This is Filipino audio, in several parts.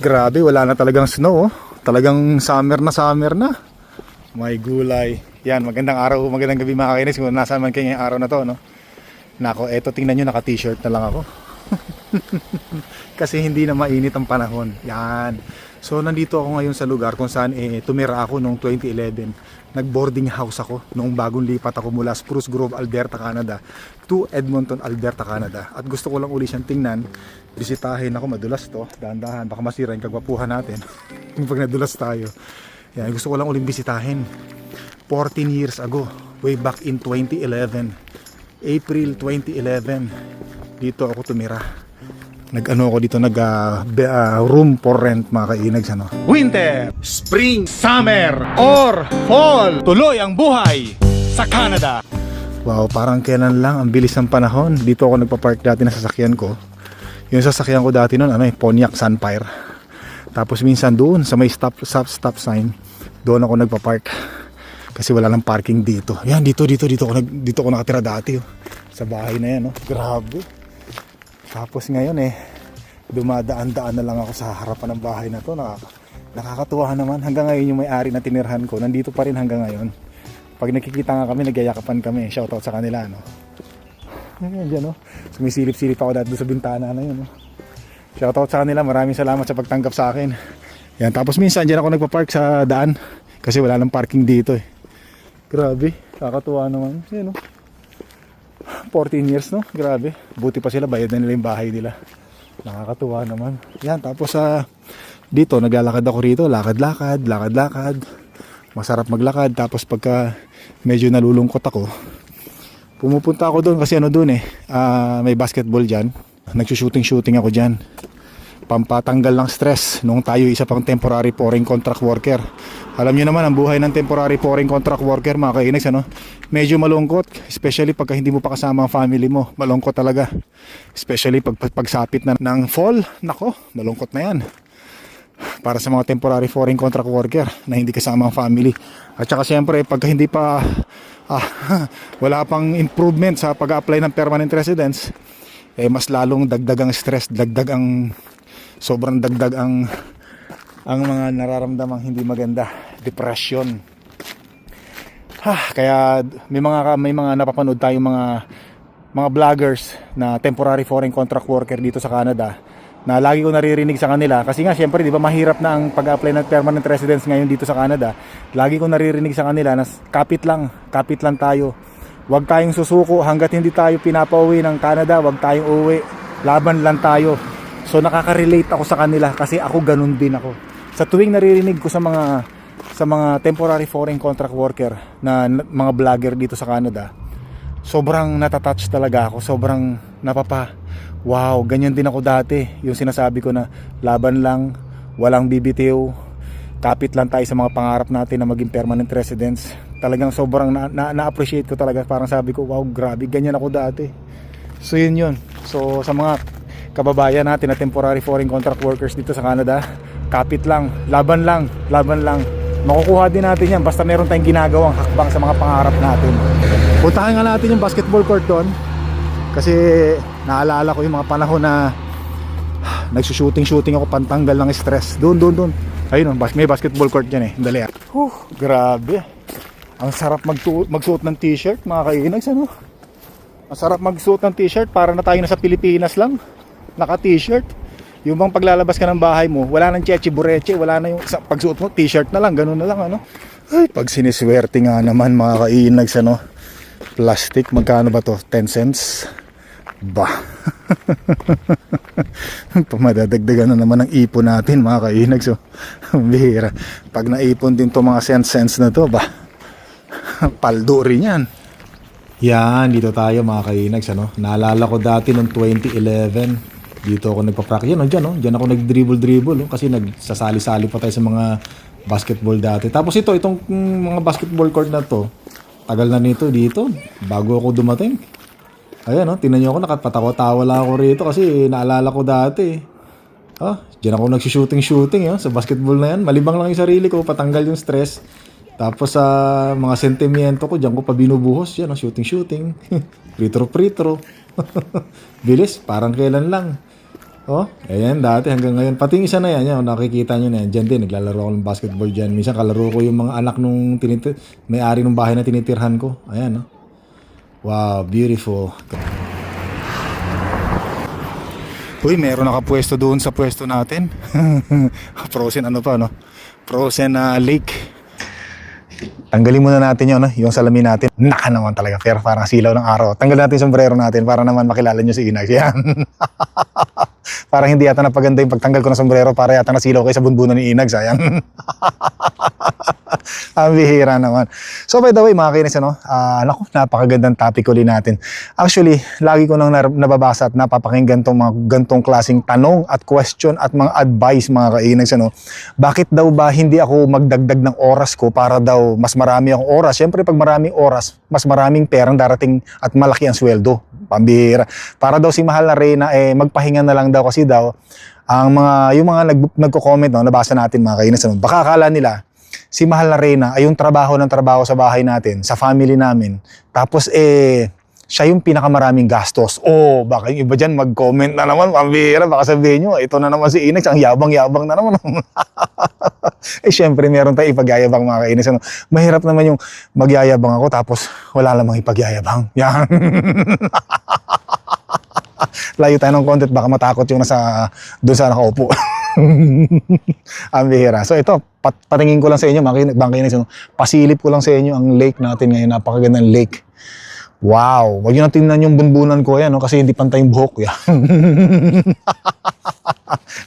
Grabe, wala na talagang snow, oh. Talagang summer na. May gulay. Yan, magandang araw, magandang gabi mga kainis. Kung nasa man kayo ngayong araw na to, no? Nako, eto tingnan nyo, naka t-shirt na lang ako. Kasi hindi na mainit ang panahon. Yan. So nandito ako ngayon sa lugar kung saan tumira ako noong 2011. Nag-boarding house ako noong bagong lipat ako mula Spruce Grove, Alberta, Canada to Edmonton, Alberta, Canada. At gusto ko lang uli siyang tingnan, bisitahin ako, madulas to, dahan-dahan, baka masira yung kagwapuhan natin pag nadulas tayo. Yan, gusto ko lang uling bisitahin. 14 years ago, way back in 2011, April 2011, dito ako tumira. Nag-ano ako dito, room for rent mga kainags, ano? Winter, spring, summer, or fall. Tuloy ang buhay sa Canada. Wow, parang kailan lang, ang bilis ng panahon. Dito ako nagpa-park dati na sasakyan ko. Yung sasakyan ko dati noon, Pontiac Sunfire. Tapos minsan doon sa may stop sign, doon ako nagpa-park. Kasi wala nang parking dito. Yan, dito ako nakatira dati, oh. Sa bahay na yan, oh. Grabe. Tapos ngayon dumadaan-daan na lang ako sa harapan ng bahay na to. Nakakatuwa naman. Hanggang ngayon yung may-ari na tinirhan ko, nandito pa rin hanggang ngayon. Pag nakikita nga kami, nagyayakapan kami. Shoutout sa kanila, no? Ayan dyan, no? Sumisilip-silip ako dati sa bintana na yun, no? Shoutout sa kanila. Maraming salamat sa pagtanggap sa akin. Yan. Tapos minsan dyan ako nagpa-park sa daan kasi wala nang parking dito, eh. Grabe. Nakakatuwa naman. Yan, no? 14 years, no? Grabe. Buti pa sila, bayad na nila yung bahay nila. Nakakatuwa naman. Yan, tapos dito, naglalakad ako rito. Lakad-lakad. Masarap maglakad. Tapos pagka medyo nalulungkot ako, pumupunta ako doon kasi may basketball dyan. Nagsushooting ako dyan. Pampatanggal ng stress nung tayo isa pang temporary foreign contract worker. Alam nyo naman ang buhay ng temporary foreign contract worker, mga kainags, medyo malungkot, especially pagka hindi mo pa kasama ang family mo. Malungkot talaga, especially pagsapit na ng fall. Nako, malungkot na yan para sa mga temporary foreign contract worker na hindi kasama ang family. At saka siyempre pagka hindi pa wala pang improvement sa pag-apply ng permanent residence, mas lalong dagdag ang stress, sobrang dagdag ang mga nararamdamang hindi maganda, depression. Kaya may mga napapanood tayong mga vloggers na temporary foreign contract worker dito sa Canada na lagi ko naririnig sa kanila kasi nga syempre 'di ba mahirap na ang pag-apply ng permanent residence ngayon dito sa Canada. Lagi ko naririnig sa kanila na kapit lang tayo. Huwag tayong susuko hangga't hindi tayo pinapauwi ng Canada, huwag tayong uuwi. Laban lang tayo. So nakaka-relate ako sa kanila kasi ako ganun din ako. Sa tuwing naririnig ko sa mga temporary foreign contract worker na mga vlogger dito sa Canada, sobrang natatouch talaga ako. Sobrang wow, ganyan din ako dati. Yung sinasabi ko na laban lang, walang bibitiw, kapit lang tayo sa mga pangarap natin na maging permanent residents. Talagang sobrang na-appreciate ko talaga. Parang sabi ko, wow, grabe, ganyan ako dati. So yun. So sa mga kababayan natin na temporary foreign contract workers dito sa Canada, kapit lang, laban lang. Makukuha din natin yan basta meron tayong ginagawang hakbang sa mga pangarap natin. Puntahan nga natin yung basketball court doon kasi naalala ko yung mga panahon na nagsushooting ako, pantanggal ng stress. Doon. Ayun, may basketball court dyan, dali. Grabe. Ang sarap magsuot ng t-shirt, mga kainags, ano? Ang sarap magsuot ng t-shirt para na tayo nasa Pilipinas lang. Naka-t-shirt. Yung bang paglalabas ka ng bahay mo, wala nang cheche bureche, wala na yung pagsuot mo, t-shirt na lang, ganun na lang, ano? Ay, pag siniswerte nga naman, mga kainags, plastic, magkano ba to? 10 cents? Bah. Pamadadagdagan na naman ang ipon natin, mga kainags, bihira. Pag naipon din to mga cents na to, paldo rin yan. Yan, dito tayo, mga kainags, Naalala ko dati noong 2011, dito ako nagpa-practice. Diyan ako nag-dribble, kasi nagsasali-sali pa tayo sa mga basketball dati. Tapos itong mga basketball court na to, tagal na nito dito, bago ako dumating. Ayan, tingnan niyo ako, nakapatawa-tawa lang ako rito kasi naalala ko dati. Diyan ako nagsushooting sa basketball na yan. Malibang lang yung sarili ko, patanggal yung stress. Tapos sa mga sentimiento ko, diyan ko pa binubuhos yan, shooting. Pritro. Bilis, parang kailan lang. Oh, ayan dati hanggang ngayon. Pati yung isa na yan, yan nakikita nyo na yan. Diyan din, naglalaro ako ng basketball dyan. Minsan kalaro ko yung mga anak nung may-ari ng bahay na tinitirhan ko. Ayan, no? Wow, beautiful. Uy, meron nakapwesto doon sa pwesto natin. Frozen ano pa, no? Frozen lake. Tanggalin muna natin yun, no? Yung salamin natin. Naka naman talaga, pero parang silaw ng araw. Tanggalin natin yung sombrero natin para naman makilala nyo si Inags. Yan. Parang hindi yata napaganda yung pagtanggal ko ng sombrero para yata nasilaw kayo sa bunbunan ni Inags. Ayan. Ang bihira naman. So by the way mga kainis, naku, napakagandang topic ulit natin. Actually, lagi ko nang nababasa at napapakinggan tong mga gantong klaseng tanong at question at mga advice mga kainis. Bakit daw ba hindi ako magdagdag ng oras ko para daw mas marami akong oras? Siyempre pag maraming oras, mas maraming perang darating at malaki ang sweldo. Pambihira. Para daw si mahal na Reyna, magpahinga na lang daw kasi daw yung mga nagko-comment, no, nabasa natin mga kainis. Baka akala nila si mahal na Reyna ay yung trabaho ng trabaho sa bahay natin, sa family namin. Tapos siya yung pinakamaraming gastos. Oh, baka yung iba dyan mag-comment na naman, pambihira, baka sabihin nyo, ito na naman si Inags, ang yabang-yabang na naman. Syempre meron tayong ipagyayabang mga kainis. Mahirap naman yung magyayabang ako tapos wala namang ipagyayabang. Yan. Layo tayo ng content, baka matakot yung doon sa nakaupo. Ang bihira. So ito, patingin ko lang sa inyo, bangkinis, pasilip ko lang sa inyo ang lake natin ngayon, napakagandang lake. Wow, wag nyo na tingnan yung bunbunan ko yan, no? Kasi hindi pantay yung buhok. Yan.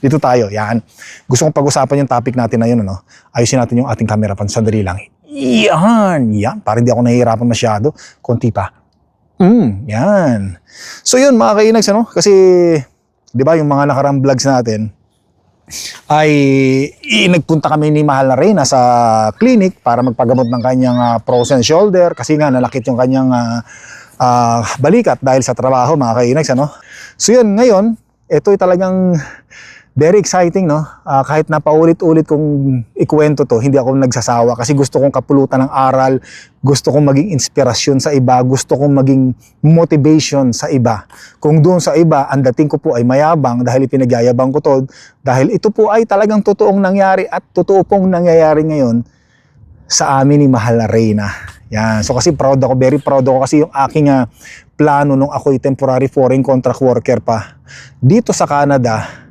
Dito tayo, yan. Gusto kong pag-usapan yung topic natin na yun, no? Ayusin natin yung ating camera pan, sandali lang. Yan, para hindi ako nahihirapan masyado. Konti pa. Yan. So yun mga kainags, kasi di ba yung mga nakarang vlogs natin ay nagpunta kami ni mahal na Reyna sa clinic para magpagamot ng kanyang frozen shoulder kasi nga nalakit yung kanyang balikat dahil sa trabaho mga kainags, So yun, ngayon ito ay talagang very exciting, no? Kahit napaulit-ulit kong ikuwento to, hindi ako nagsasawa kasi gusto kong kapulutan ng aral, gusto kong maging inspirasyon sa iba, gusto kong maging motivation sa iba. Kung doon sa iba, ang dating ko po ay mayabang dahil ipinagyayabang ko to, dahil ito po ay talagang totoong nangyari at totoo pong nangyayari ngayon sa amin ni mahal na Reyna. Yan. So kasi proud ako, very proud ako kasi yung aking plano nung ako'y temporary foreign contract worker pa dito sa Canada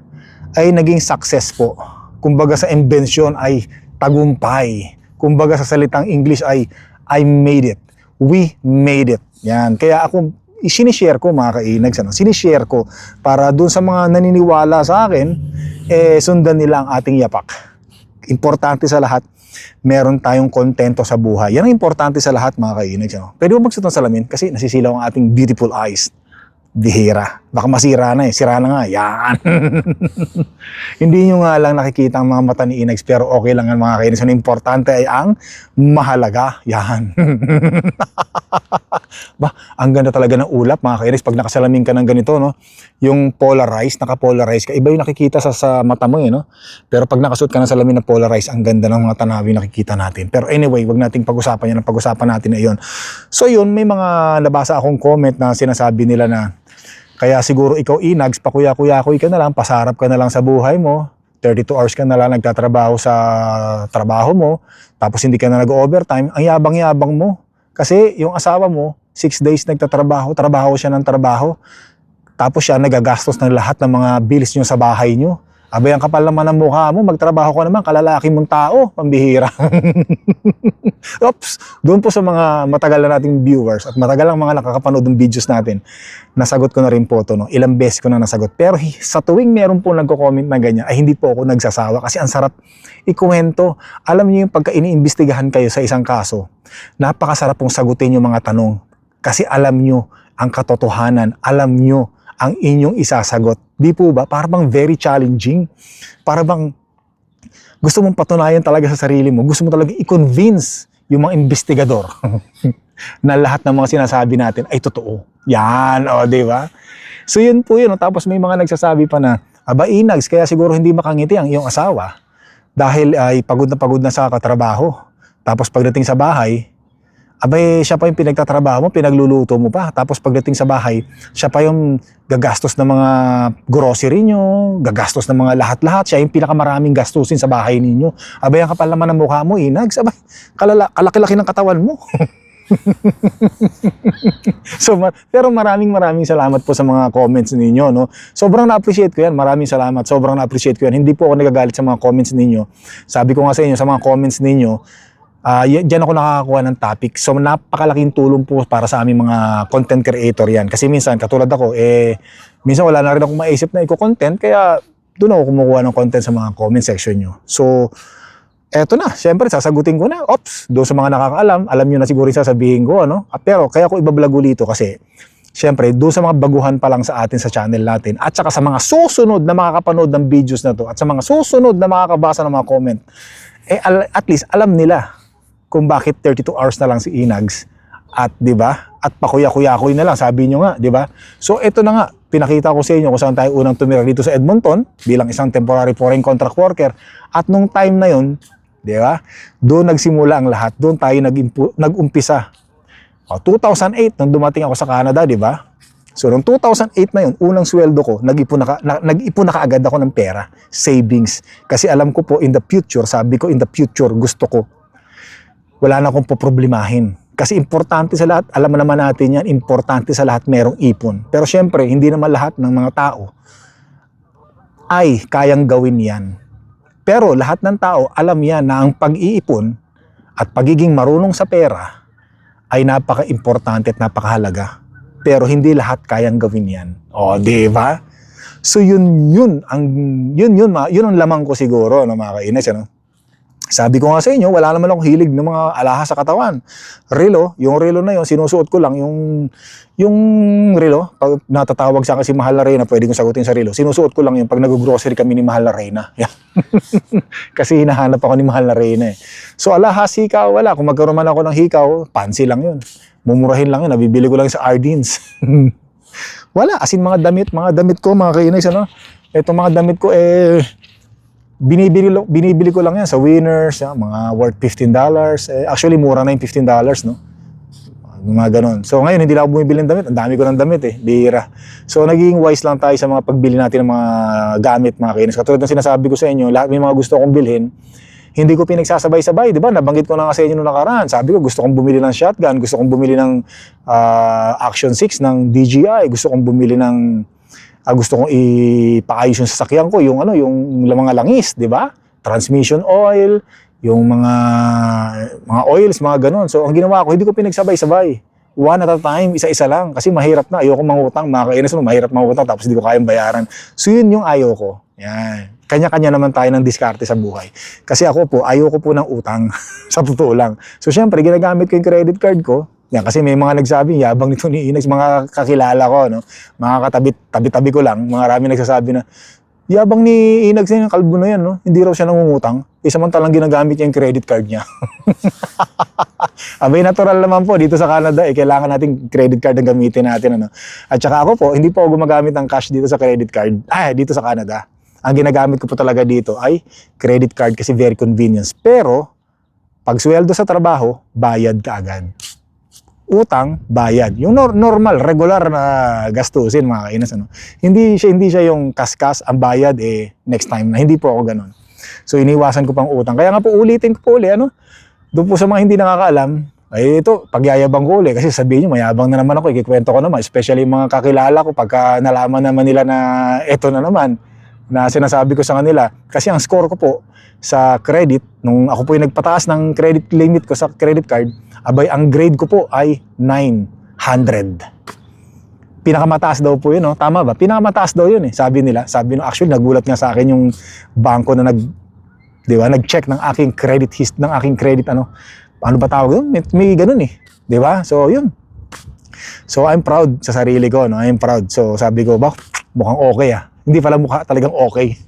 ay naging success po. Kumbaga sa invention ay tagumpay. Kumbaga sa salitang English ay I made it. We made it. Yan. Kaya ako, sinishare ko mga kainags, sinishare ko para dun sa mga naniniwala sa akin, sundan nila ang ating yapak. Importante sa lahat, meron tayong kontento sa buhay. Yan ang importante sa lahat mga kainags. Pwede mo magsuot ng salamin kasi nasisilaw ang ating beautiful eyes. Bihira. Baka masira na sira na nga. Yan. Hindi nyo nga lang nakikita ang mga mata ni Inags pero okay lang ang mga kainis. Ang importante ay ang mahalaga. Yan. Ba, ang ganda talaga ng ulap mga kainis pag nakasalamin ka ng ganito, no? Yung polarized, naka-polarize ka. Iba yung nakikita sa mata mo, no? Pero pag nakasuot ka ng salamin na polarized, ang ganda ng mga tanawin nakikita natin. Pero anyway, wag nating pag-usapan yan. Ang pag-usapan natin ay yun. So yun, may mga nabasa akong comment na sinasabi nila na kaya siguro ikaw Inags, pakuya-kuya-kuy ka na lang, pasarap ka na lang sa buhay mo, 32 hours ka na lang nagtatrabaho sa trabaho mo, tapos hindi ka na nag-overtime, ang yabang-yabang mo. Kasi yung asawa mo, 6 days nagtatrabaho, trabaho siya ng trabaho, tapos siya nagagastos ng lahat ng mga bills nyo sa bahay nyo. Abay, ang kapal naman ng mukha mo, magtrabaho ka naman, kalalaki mong tao, pambihira. Oops, doon po sa mga matagal na nating viewers at matagal ang mga nakakapanood ng videos natin, nasagot ko na rin po ito, no? Ilang beses ko na nasagot. Pero sa tuwing meron po nagko-comment na ganyan, ay hindi po ako nagsasawa kasi ang sarap ikuwento. Alam niyo yung pagka iniimbestigahan kayo sa isang kaso, napakasarap pong sagutin yung mga tanong kasi alam niyo ang katotohanan, alam niyo ang inyong isasagot. Di po ba? Para bang very challenging. Para bang gusto mong patunayan talaga sa sarili mo. Gusto mo talaga i-convince yung mga investigador na lahat ng mga sinasabi natin ay totoo. Yan, o, di ba? So yun po yun. Tapos may mga nagsasabi pa na, aba Inags, kaya siguro hindi makangiti ang iyong asawa dahil ay pagod na sa katrabaho. Tapos pagdating sa bahay, abay siya pa yung pinagtatrabaho mo, pinagluluto mo pa. Tapos pagdating sa bahay, siya pa yung gagastos ng mga grocery nyo, gagastos ng mga lahat-lahat. Siya yung pinakamaraming gastusin sa bahay ninyo. Abay, ang kapal naman ng mukha mo, Inags. Abay, kalaki-laki ng katawan mo. So, pero maraming salamat po sa mga comments ninyo, no? Sobrang na-appreciate ko yan. Maraming salamat. Sobrang na-appreciate ko yan. Hindi po ako nagagalit sa mga comments ninyo. Sabi ko nga sa inyo, sa mga comments ninyo, diyan ako nakakakuha ng topic. So, napakalaking tulong po para sa aming mga content creator yan. Kasi minsan, katulad ako, minsan wala na rin akong maisip na i-content, kaya doon ako kumukuha ng content sa mga comment section nyo. So, eto na, syempre sasagutin ko na. Ops, doon sa mga nakakaalam, alam nyo na siguro yung sasabihin ko, ano? Pero kaya ko ibablog ulit kasi, syempre, doon sa mga baguhan pa lang sa atin sa channel natin, at saka sa mga susunod na makakapanood ng videos na to, at sa mga susunod na makakabasa ng mga comment, at least alam nila kung bakit 32 hours na lang si Inags. At 'di ba? At pakuya-kuya-kuy na lang, sabi niyo nga, 'di ba? So ito na nga, pinakita ko sa inyo kung saan tayo unang tumira dito sa Edmonton bilang isang temporary foreign contract worker. At nung time na 'yon, 'di ba? Doon nagsimula ang lahat. Doon tayo nag-umpisa. 2008 nung dumating ako sa Canada, 'di ba? So noong 2008 na 'yon, unang sweldo ko, nag-ipon na kaagad ako ng pera, savings. Kasi alam ko po in the future, sabi ko in the future, gusto ko wala na akong poproblemahin. Kasi importante sa lahat, alam naman natin yan, importante sa lahat merong ipon. Pero syempre, hindi naman lahat ng mga tao ay kayang gawin yan. Pero lahat ng tao, alam yan na ang pag-iipon at pagiging marunong sa pera ay napaka-importante at napakahalaga. Pero hindi lahat kayang gawin yan. O, di ba? So yun ang lamang ko siguro, no, mga kainis, ano? Sabi ko nga sa inyo, wala naman akong hilig ng mga alahas sa katawan. Relo, yung relo na yun, sinusuot ko lang yung relo. Pag natatawag sa akin si Mahal na Reyna, pwede kong sagutin sa relo. Sinusuot ko lang yun pag nag-grocery kami ni Mahal na Reyna. Kasi hinahanap ako ni Mahal na Reyna eh. So alahas, hikaw, wala. Kung magkaroon man ako ng hikaw, pansi lang yun. Mumurahin lang yun, nabibili ko lang sa Ardeen's. Wala, asin mga damit ko, mga kainis, ano? Itong mga damit ko, binibili ko lang yan sa Winners, mga worth $15. Actually, mura na yung $15, no? Mga ganon. So ngayon, hindi lang ako bumibili ng damit. Ang dami ko ng damit bihira. So naging wise lang tayo sa mga pagbili natin ng mga gamit, mga kainis. Katulad ng sinasabi ko sa inyo, lahat may mga gusto kong bilhin, hindi ko pinagsasabay-sabay, di ba? Nabanggit ko na nga sa inyo noong nakaraan. Sabi ko, gusto kong bumili ng shotgun, gusto kong bumili ng Action 6 ng DJI, gusto kong bumili ng gusto kong ipaayos yung sasakyan ko, yung mga langis, di ba? Transmission oil, yung mga oils, mga ganon. So, ang ginawa ko, hindi ko pinagsabay-sabay. One at a time, isa-isa lang. Kasi mahirap na. Ayoko mangutang. Mga kainis mo, mahirap mangutang tapos hindi ko kayang bayaran. So, yun yung ayaw ko. Yan. Kanya-kanya naman tayo ng diskarte sa buhay. Kasi ako po, ayoko po ng utang. Sa totoo lang. So, syempre, ginagamit ko yung credit card ko. Yan, kasi may mga nagsabi, yabang nito ni Inags, mga kakilala ko, no? Mga tabi-tabi ko lang, marami nagsasabi na, yabang ni Inags yung kalbo na yan, no? Hindi raw siya nangungutang. Samantalang ginagamit niya yung credit card niya. Abay, natural naman po, dito sa Canada, kailangan natin credit card ang gamitin natin, ano? At saka ako po, hindi po ako gumagamit ng cash dito sa credit card, dito sa Canada. Ang ginagamit ko po talaga dito ay credit card kasi very convenience. Pero, pag sweldo sa trabaho, bayad ka agad. Utang, bayad. Yung normal, regular na gastusin, mga kainas, ano. Hindi siya yung kaskas, ang bayad next time na. Hindi po ako ganun. So iniwasan ko pang utang. Kaya nga po ulitin ko po ulit, ano. Doon po sa mga hindi nakakaalam, ito, pagyayabang ko ulit. Kasi sabihin nyo, mayabang na naman ako, ikikwento ko naman. Especially mga kakilala ko, pagka nalaman naman nila na ito na naman, na sinasabi ko sa kanila. Kasi ang score ko po sa credit, nung ako po yung nagpataas ng credit limit ko sa credit card, abay, ang grade ko po ay 900. Pinakamataas daw po yun, no? Tama ba? Pinakamataas daw yun sabi nila. Actually, nagulat nga sa akin yung bangko na nag-check ng aking credit, ano ba tawag yun? May ganun di ba? So, yun. So, I'm proud sa sarili ko, no? I'm proud. So, sabi ko, mukhang okay Hindi pala mukha talagang okay.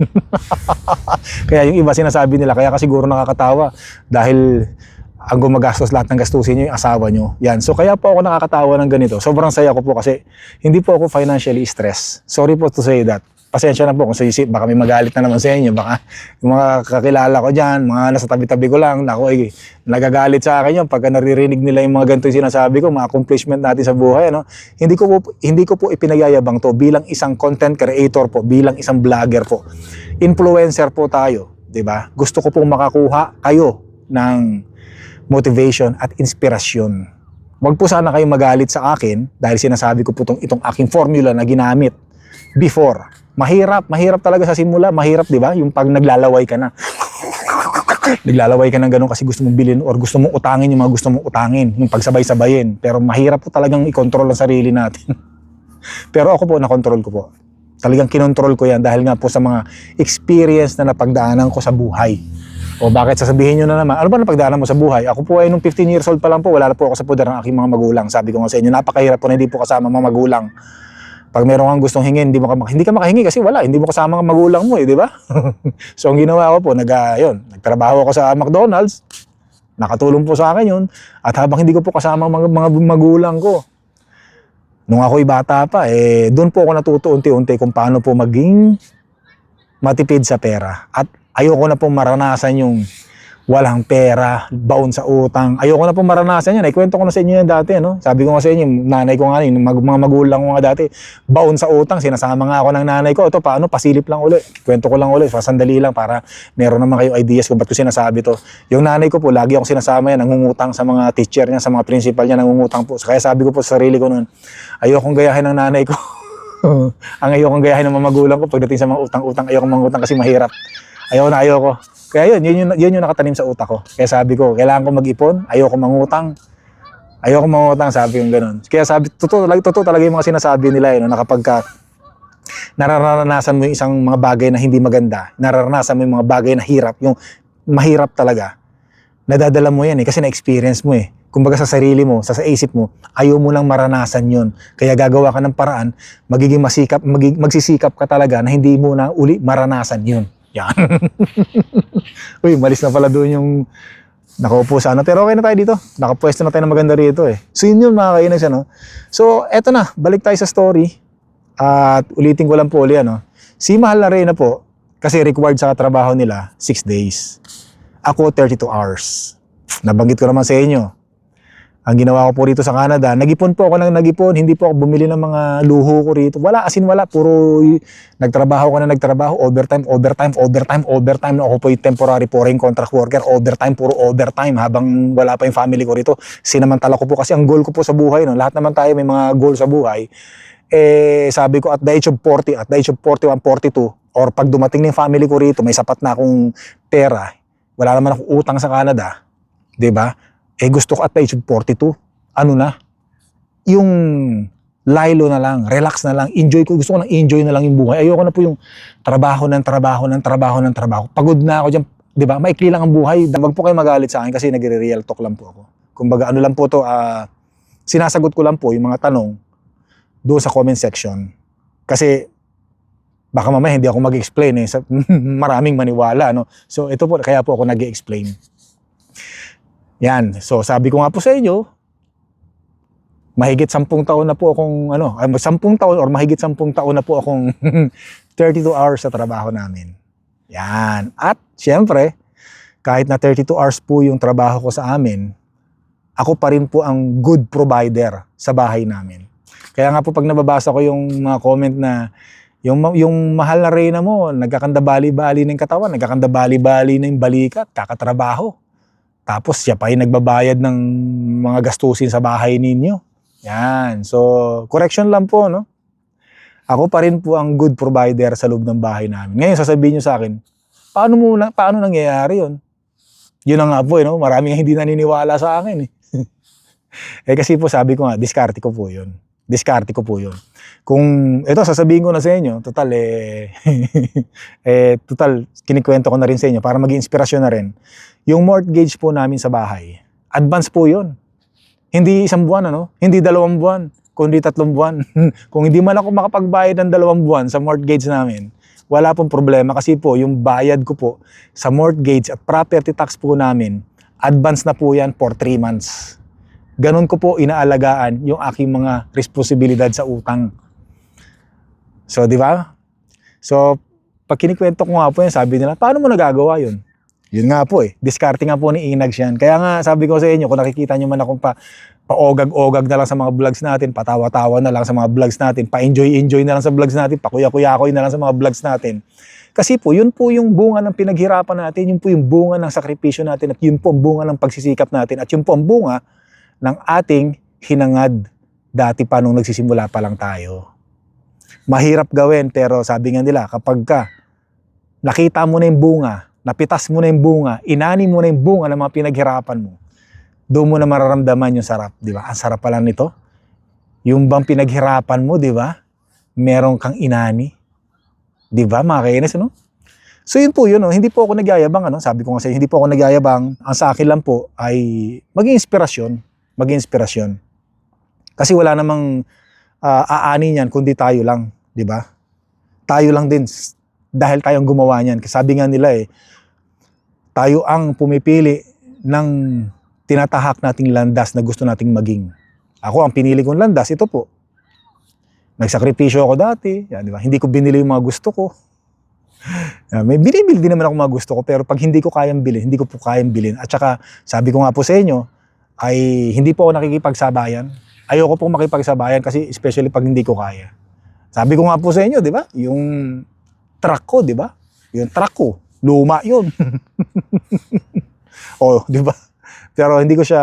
Kaya yung iba sinasabi nila, kaya ka siguro nakakatawa dahil ang gumagastos lahat ng gastusin nyo yung asawa nyo. Yan. So kaya po ako nakakatawa ng ganito. Sobrang saya ko po kasi hindi po ako financially stressed. Sorry po to say that. pasensya na po kung sa isip, baka may magalit na naman sa inyo, baka yung mga kakilala ko dyan, mga nasa tabi-tabi ko lang, naku, nagagalit sa akin yun pagka naririnig nila yung mga ganito yung sinasabi ko, mga accomplishment natin sa buhay, ano? Hindi ko po ipinagyayabang to bilang isang content creator po, bilang isang vlogger po. Influencer po tayo, 'di ba? Gusto ko pong makakuha kayo ng motivation at inspirasyon. Huwag po sana kayo magalit sa akin dahil sinasabi ko po itong aking formula na ginamit before. Mahirap talaga sa simula, mahirap, 'di ba? Yung pag naglalaway ka na. Naglalaway ka ng ganun kasi gusto mong bilhin or gusto mong utangin yung mga gusto mong utangin, yung pagsabay-sabayin. Pero mahirap po talagang i-control ang sarili natin. Pero ako po, nakontrol ko po. Talagang kinontrol ko yan dahil nga po sa mga experience na napagdaanan ko sa buhay. O bakit sasabihin nyo na naman, ano ba napagdaanan mo sa buhay? Ako po ay nung 15 years old pa lang po, wala na po ako sa poder ng aking mga magulang. Sabi ko nga sa inyo, napakahirap po na hindi po kasama mga magulang. Pag meron kang gustong hingin, hindi ka makahingi kasi wala, hindi mo kasama ang magulang mo, di ba? So ang ginawa ko po, nagtrabaho ako sa McDonald's, nakatulong po sa akin yun, at habang hindi ko po kasama ang mga magulang ko, nung ako'y bata pa, doon po ako natuto unti-unti kung paano po maging matipid sa pera. At ayoko na po maranasan yung walang pera, baon sa utang. Ayoko na po maranasan yan. Ikwento ko na sa inyo yan dati, no? Sabi ko nga sa inyo, nanay ko nga, yung mga magulang ko nga dati, baon sa utang, sinasama nga ako ng nanay ko. Ito, paano? Pasilip lang ulit. Kwento ko lang ulit, sandali lang para meron naman kayo ideas kung ba't ko sinasabi to. Yung nanay ko po, lagi ako sinasama yan, nangungutang sa mga teacher niya, sa mga principal niya, nangungutang po. Kaya sabi ko po sa sarili ko noon, ayokong gayahin ng nanay ko. Ang ayokong gayahin ng mga magulang ko pagdating sa mga utang-utang, ayokong mangutang kasi mahirap. Ayoko. Kaya yun yung nakatanim sa utak ko. Kaya sabi ko, kailangan ko mag-ipon, ayoko mangutang, sabi ko gano'n. Kaya sabi, totoo talaga yung mga sinasabi nila, na kapag nararanasan mo yung isang mga bagay na hindi maganda, nararanasan mo yung mga bagay na hirap, yung mahirap talaga, nadadala mo yan kasi na-experience mo . Kumbaga sa sarili mo, sa isip mo, ayaw mo lang maranasan yun. Kaya gagawa ka ng paraan, magsisikap ka talaga na hindi mo na uli maranasan yun. Yan. Uy, malis na pala doon yung nakaupo sa ano. Pero okay na tayo dito. Nakapwesto na tayo na maganda rito . So yun mga kainis, ano. So eto na, balik tayo sa story. At ulitin ko lang po ulit, ano. Si Mahal na Reyna po, kasi required sa trabaho nila, 6 days. Ako, 32 hours. Nabanggit ko naman sa inyo. Ang ginawa ko po rito sa Canada, nag-ipon po ako ng nag-ipon, hindi po ako bumili ng mga luho ko rito. Wala, puro nagtrabaho ko na nagtrabaho, overtime. Ako po yung temporary foreign contract worker, puro overtime habang wala pa yung family ko rito. Sinamantala ko po kasi ang goal ko po sa buhay, no? Lahat naman tayo may mga goal sa buhay. Sabi ko at the age of 40, at the age of 41, 42, or pag dumating na yung family ko rito, may sapat na akong pera, wala naman akong utang sa Canada, 'di ba? Gusto ko at the age of 42, ano na, yung lilo na lang, relax na lang, gusto ko nang enjoy na lang yung buhay. Ayoko na po yung trabaho. Pagod na ako dyan, di ba? Maikli lang ang buhay. Wag po kayo magalit sa akin kasi nagre-real talk lang po ako. Kumbaga ano lang po to, sinasagot ko lang po yung mga tanong doon sa comment section. Kasi baka mamaya hindi ako mag-explain maraming maniwala, no? So ito po, kaya po ako nag-explain. Yan. So, sabi ko nga po sa inyo, mahigit 10 taon na po akong, 10 taon or mahigit 10 taon na po akong 32 hours sa trabaho namin. Yan. At, syempre, kahit na 32 hours po yung trabaho ko sa amin, ako pa rin po ang good provider sa bahay namin. Kaya nga po pag nababasa ko yung mga comment na, yung Mahal na Reyna mo, nagkakanda bali-bali ng katawan, nagkakanda bali-bali ng balikat, kakatrabaho. Tapos siya pa yung nagbabayad ng mga gastusin sa bahay ninyo. Yan. So, correction lang po, no? Ako pa rin po ang good provider sa loob ng bahay namin. Ngayon, sasabihin nyo sa akin, paano nangyayari yun? Yun na nga po, no? Maraming hindi naniniwala sa akin. Kasi po sabi ko nga, diskarte ko po yun. Kung, ito, sasabihin ko na sa inyo, total, kinikwento ko na rin sa inyo para maging inspirasyon na rin. Yung mortgage po namin sa bahay, advance po yun. Hindi 1 buwan, Hindi 2 buwan, kundi 3 buwan. Kung hindi man ako makapagbayad ng 2 buwan sa mortgage namin, wala pong problema kasi po yung bayad ko po sa mortgage at property tax po namin, advance na po yan for 3 months. Ganon ko po inaalagaan yung aking mga responsibilidad sa utang. So, di ba? So, pag kinikwento ko nga po yan, sabi nila, paano mo nagagawa yun? Yun nga po discarding nga po ni Inags yan. Kaya nga sabi ko sa inyo, kung nakikita nyo man akong paogag-ogag na lang sa mga vlogs natin, patawa-tawa na lang sa mga vlogs natin, pa-enjoy-enjoy na lang sa vlogs natin, pakuya-kuya-kuy na lang sa mga vlogs natin. Kasi po, yun po yung bunga ng pinaghirapan natin, yun po yung bunga ng sakripisyo natin, at yun po ang bunga ng pagsisikap natin, at yun po ang bunga ng ating hinangad dati pa nung nagsisimula pa lang tayo. Mahirap gawin, pero sabi nga nila, kapag nakita mo na yung bunga, napitas mo na yung bunga, inani mo na yung bunga ng mga pinaghirapan mo, doon mo na mararamdaman yung sarap, di ba? Ang sarap pala nito. Yung bang pinaghirapan mo, di ba? Meron kang inani. Di ba, mga kainis, ano? So yun po yun, no? Hindi po ako nagyayabang, ano? Sabi ko nga sa inyo, hindi po ako nagyayabang. Ang sa akin lang po ay maging inspirasyon. Kasi wala namang aani niyan kundi tayo lang, di ba? Tayo lang din dahil tayong gumawa niyan. Kasi sabi nga nila tayo ang pumipili ng tinatahak nating landas na gusto nating maging. Ako, ang pinili kong landas, ito po. Nagsakripisyo ako dati, yan, di ba? Hindi ko binili yung mga gusto ko. May binibili din naman ako mga gusto ko, pero pag hindi ko kayang bilhin, hindi ko po kayang bilhin. At saka, sabi ko nga po sa inyo, ay hindi po ako nakikipagsabayan. Ayoko po makipagsabayan kasi especially pag hindi ko kaya. Sabi ko nga po sa inyo, di ba? Yung truck ko, di ba? Yung truck ko, luma yun. Oh, di ba? Pero hindi ko siya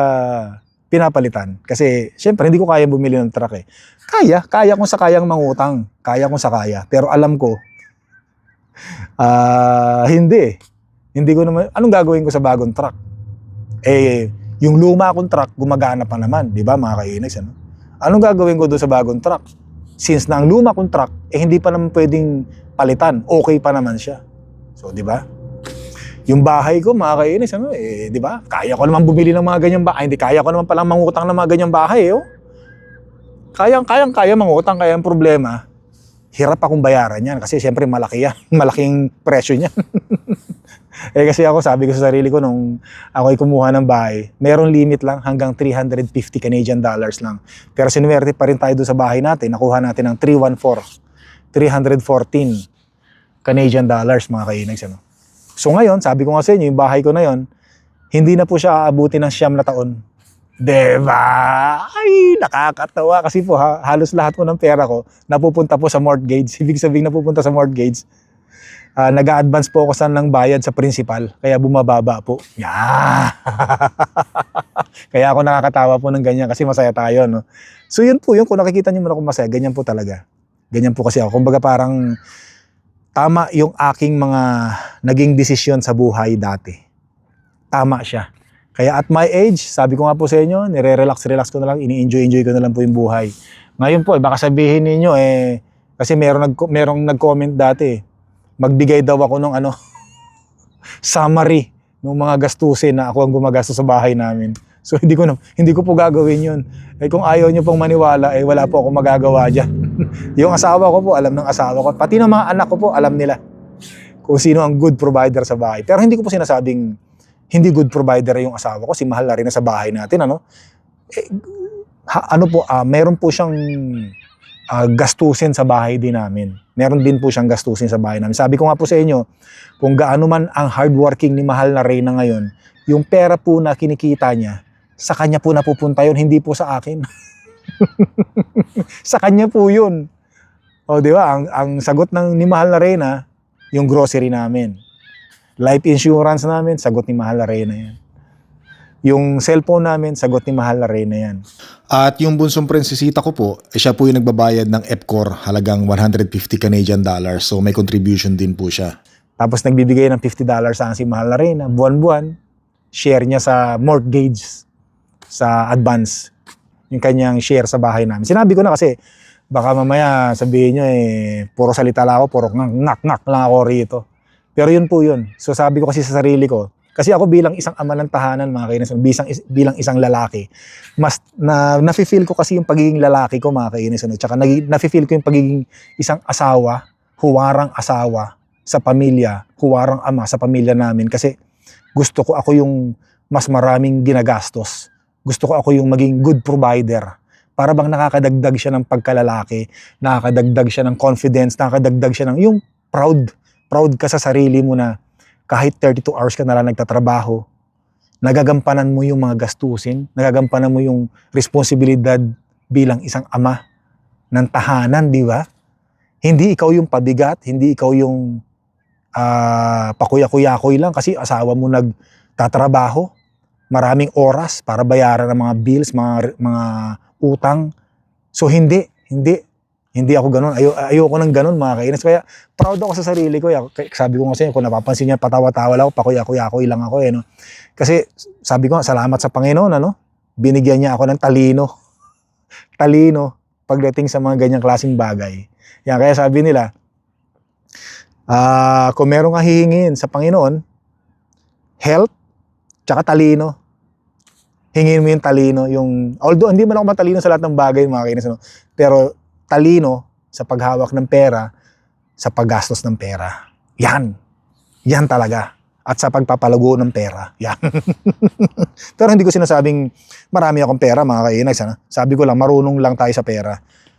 pinapalitan. Kasi, syempre, hindi ko kaya bumili ng truck eh. Kaya kung sa kayang mangutang. Kaya kung sa kaya. Pero alam ko, hindi. Hindi ko naman, anong gagawin ko sa bagong truck? Yung luma akong truck, gumagana pa naman. Di ba, mga kainis, ano? Anong gagawin ko doon sa bagong truck? Since na ang luma kong truck, hindi pa naman pwedeng palitan. Okay pa naman siya. So, di ba? Yung bahay ko, mga kainis, ano, di ba? Kaya ko naman bumili ng mga ganyang bahay. Hindi, kaya ko naman palang mangutang ng mga ganyang bahay, oh. Kaya mangutang, kaya ang problema, hirap akong bayaran yan. Kasi siyempre malaki yan. Malaking presyo niyan. Kasi ako, sabi ko sa sarili ko, nung ako'y kumuha ng bahay, merong limit lang hanggang 350 Canadian dollars lang. Pero sinuwerte pa rin tayo doon sa bahay natin. Nakuha natin ng 314 Canadian dollars, mga kainis, ano. So ngayon, sabi ko nga sa inyo, yung bahay ko na yon, hindi na po siya aabuti ng 9 na taon. Diba? Ay, nakakatawa. Kasi po, halos lahat po ng pera ko napupunta po sa mortgage. Ibig sabihin napupunta sa mortgage. Nag-a-advance po ako ng bayad sa principal. Kaya bumababa po. Yeah! Kaya ako nakakatawa po ng ganyan kasi masaya tayo, no? So yun po, kung nakikita niyo mo ako masaya, ganyan po talaga. Ganyan po kasi ako. Kumbaga parang tama yung aking mga naging desisyon sa buhay dati. Tama siya. Kaya at my age, sabi ko nga po sa inyo, nire-relax ko na lang, ini-enjoy ko na lang po yung buhay. Ngayon po, baka sabihin ninyo, kasi merong nag-comment dati, magbigay daw ako ng summary ng mga gastusin na ako ang gumagastos sa bahay namin. So hindi ko po gagawin yun. Kung ayaw nyo pong maniwala, wala po akong magagawa dyan. Yung asawa ko po, alam ng asawa ko. Pati ng mga anak ko po, alam nila kung sino ang good provider sa bahay. Pero hindi ko po sinasabing hindi good provider yung asawa ko. Si mahal na rin na sa bahay natin. Meron po siyang gastusin sa bahay din namin. Meron din po siyang gastusin sa bahay namin. Sabi ko nga po sa inyo, kung gaano man ang hardworking ni mahal na Reyna ngayon, yung pera po na kinikita niya, sa kanya po napupunta yun, hindi po sa akin. Sa kanya po yun. O, di ba? Ang sagot ni mahal na Reyna, yung grocery namin. Life insurance namin, sagot ni mahal na Reyna yan. Yung cellphone namin, sagot ni mahal na Reyna yan. At yung bunsong prinsesita ko po, siya po yung nagbabayad ng EPCOR halagang 150 Canadian dollars. So may contribution din po siya. Tapos nagbibigay ng $50 sa si mahal na Reyna, buwan-buwan, share niya sa mortgage, sa advance, yung kanyang share sa bahay namin. Sinabi ko na kasi, baka mamaya sabihin nyo puro salita lang ako, puro ngak-ngak lang ako rito. Pero yun po yun. So sabi ko kasi sa sarili ko, kasi ako bilang isang ama ng tahanan, mga kainis, bilang isang lalaki, mas nafe-feel ko kasi yung pagiging lalaki ko, mga kainis, tsaka nafe-feel ko yung pagiging isang asawa, huwarang asawa sa pamilya, huwarang ama sa pamilya namin, kasi gusto ko ako yung mas maraming ginagastos. Gusto ko ako yung maging good provider. Para bang nakakadagdag siya ng pagkalalaki, nakakadagdag siya ng confidence, nakakadagdag siya ng yung proud ka sa sarili mo na kahit 32 hours ka na lang nagtatrabaho, nagagampanan mo yung mga gastusin, nagagampanan mo yung responsibilidad bilang isang ama ng tahanan, di ba? Hindi ikaw yung pabigat, hindi ikaw yung pakuya-kuyakoy lang kasi asawa mo nagtatrabaho, maraming oras para bayaran ng mga bills, mga utang. So hindi ako ganun. Ayoko nang ganun, mga kainis. Kaya proud ako sa sarili ko. Sabi ko nga sa inyo, kung napapansin niyo, patawa-tawa lang ako, pakuya-kuyakoy lang ako. No? Kasi sabi ko, salamat sa Panginoon, ano? Binigyan niya ako ng talino pagdating sa mga ganyang klaseng bagay. Yan, kaya sabi nila, kung merong hihingin sa Panginoon, health, tsaka talino. Hingin mo yung talino, although hindi man ako matalino sa lahat ng bagay, mga kainis, no? Pero talino sa paghawak ng pera, sa paggastos ng pera. Yan talaga. At sa pagpapalago ng pera. Yan. Pero hindi ko sinasabing marami akong pera, mga kainis. Sabi ko lang, marunong lang tayo sa pera.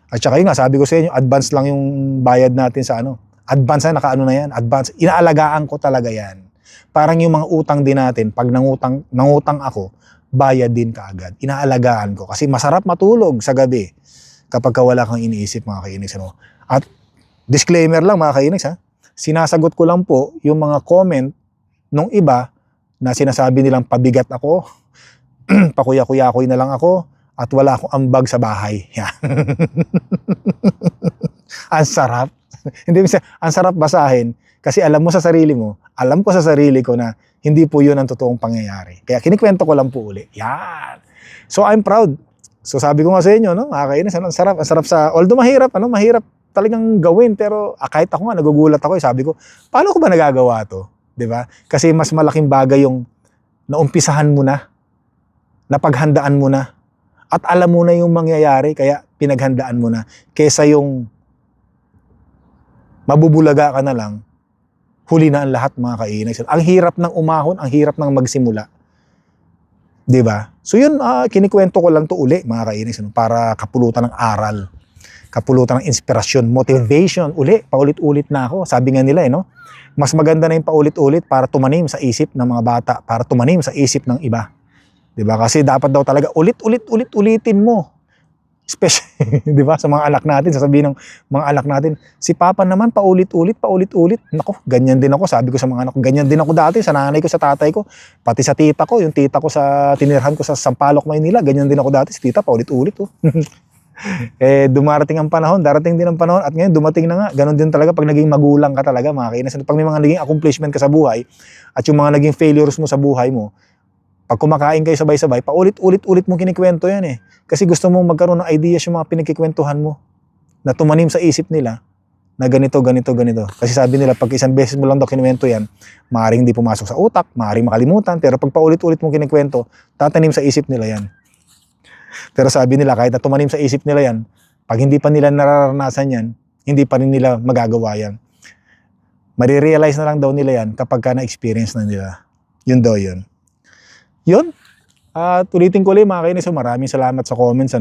At saka yun nga, sabi ko sa inyo, advance lang yung bayad natin sa Advance na, nakaano na yan. Advance. Inaalagaan ko talaga yan. Parang yung mga utang din natin, pag nangutang ako, bayad din kaagad. Inaalagaan ko. Kasi masarap matulog sa gabi kapag wala kang iniisip, mga kainis. At disclaimer lang, mga kainis, sinasagot ko lang po yung mga comment nung iba na sinasabi nilang pabigat ako, pakuya-kuyakoy na lang ako, at wala akong ambag sa bahay. Yan. Ang sarap. Hindi, ang sarap basahin kasi alam mo sa sarili mo, alam ko sa sarili ko na hindi po yun ang totoong pangyayari. Kaya kinikwento ko lang po uli. Yan. So I'm proud. So sabi ko nga sa inyo, makakainis, ang sarap sa, although mahirap talagang gawin, pero kahit ako nga, nagugulat ako, sabi ko, paano ko ba nagagawa to? 'Di ba? Kasi mas malaking bagay yung naumpisahan mo na, napaghandaan mo na, at alam mo na yung mangyayari, kaya pinaghandaan mo na, kesa yung mabubulaga ka na lang, huli na ang lahat, mga kainis. Ang hirap ng umahon, ang hirap ng magsimula. 'Di ba? So yun, kinikwento ko lang to uli, mga kainis, para kapulutan ng aral, kapulutan ng inspirasyon, motivation, paulit-ulit na ako. Sabi nga nila, mas maganda na yung paulit-ulit para tumanim sa isip ng mga bata, para tumanim sa isip ng iba. 'Di ba? Kasi dapat daw talaga ulitin mo. Especially, 'di ba, sa mga anak natin, sasabihin ng mga anak natin, si Papa naman paulit-ulit. Nako, ganyan din ako, sabi ko sa mga anak ko, ganyan din ako dati sa nanay ko, sa tatay ko, pati sa tita ko, yung tita ko sa tinirhan ko sa Sampaloc, Maynila, ganyan din ako dati, si tita paulit-ulit. Darating din ang panahon, at ngayon dumating na nga, ganun din talaga pag naging magulang ka talaga, mga kainis. Pag may mga naging accomplishment ka sa buhay, at yung mga naging failures mo sa buhay mo, pag kumakain kayo sabay-sabay, paulit-ulit mong kinikwento yan Kasi gusto mong magkaroon ng ideas yung mga pinagkikwentuhan mo na tumanim sa isip nila na ganito. Kasi sabi nila, pag isang beses mo lang daw kinikwento yan, maaaring hindi pumasok sa utak, maaaring makalimutan, pero pag paulit-ulit mong kinikwento, tatanim sa isip nila yan. Pero sabi nila, kahit na tumanim sa isip nila yan, pag hindi pa nila nararanasan yan, hindi pa rin nila magagawa yan. Marirealize na lang daw nila yan kapag na-experience na nila. Yun daw yun. Yun. Ulitin ko ulit, mga kainis, maraming salamat sa comments.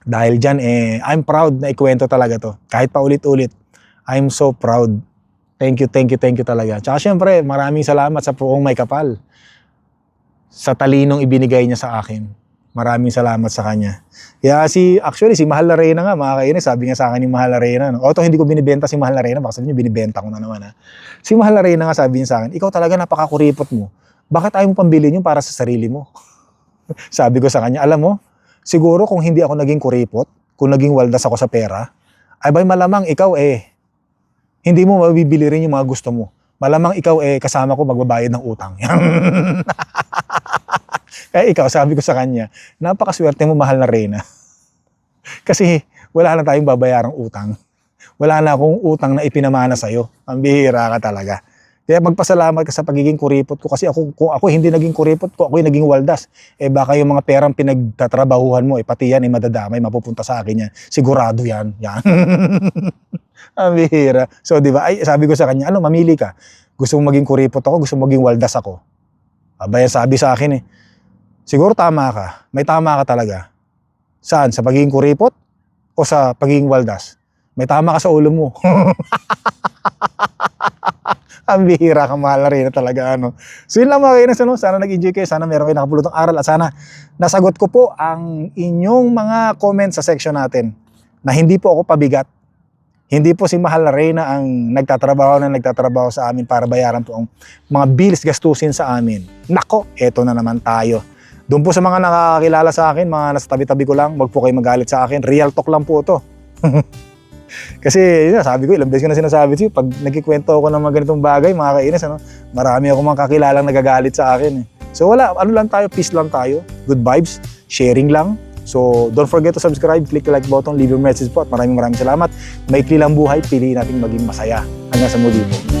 Dahil dyan, I'm proud na ikwento talaga to. Kahit pa ulit-ulit, I'm so proud. Thank you talaga. Tsaka syempre, maraming salamat sa Poong May Kapal. Sa talinong ibinigay niya sa akin. Maraming salamat sa kanya. Kaya si Mahal na Reyna nga, mga kainis, sabi nga sa akin ni Mahal na Reyna. Oto, hindi ko binibenta si Mahal na Reyna, baka sabihin niyo, binibenta ko na naman. Si Mahal na Reyna nga, sabi niya sa akin, ikaw talaga napakakuripot mo. Bakit ayaw mo pambilin yun para sa sarili mo? Sabi ko sa kanya, alam mo, siguro kung hindi ako naging kuripot, kung naging waldas ako sa pera, ay ba'y malamang ikaw hindi mo mabibili rin yung mga gusto mo. Malamang ikaw kasama ko magbabayad ng utang. Kaya ikaw, sabi ko sa kanya, napakaswerte mo, Mahal na Reyna. Kasi wala na tayong babayarang utang. Wala na akong utang na ipinamana sa'yo. Ang bihira ka talaga. Kaya magpasalamat ka sa pagiging kuripot ko, kasi kung ako hindi naging kuripot ko, ako yung naging waldas. Baka yung mga perang pinagtatrabahuhan mo, pati yan madadamay, mapupunta sa akin yan. Sigurado yan. Ang bihira. So, di ba? Sabi ko sa kanya, mamili ka. Gusto mong maging kuripot ako, gusto mong maging waldas ako. Abay, sabi sa akin siguro tama ka. May tama ka talaga. Saan? Sa pagiging kuripot o sa pagiging waldas? may tama ka sa ulo mo. Ang bihira ka, mahal na rin na talaga, ano. So yun lang mga kainis, ano. Sana nag-enjoy kayo, sana meron kayo nakapulot ng aral, at sana nasagot ko po ang inyong mga comments sa section natin, na hindi po ako pabigat. Hindi po si Mahal na Reyna ang nagtatrabaho sa amin para bayaran po ang mga bills gastusin sa amin. Nako, eto na naman tayo. Doon po sa mga nakakilala sa akin, mga nasa tabi-tabi ko lang, wag po kayo magalit sa akin. Real talk lang po ito. Kasi yun, sabi ko, ilang beses ko na sinasabi sa'yo, pag nagkikwento ako ng mga ganitong bagay, mga kainis, ano, marami ako mga kakilalang nagagalit sa akin. So wala, ano lang tayo, peace lang tayo, good vibes, sharing lang. So don't forget to subscribe, click the like button, leave your message po, at maraming salamat. Maikli lang buhay, piliin natin maging masaya. Hanggang sa muli po.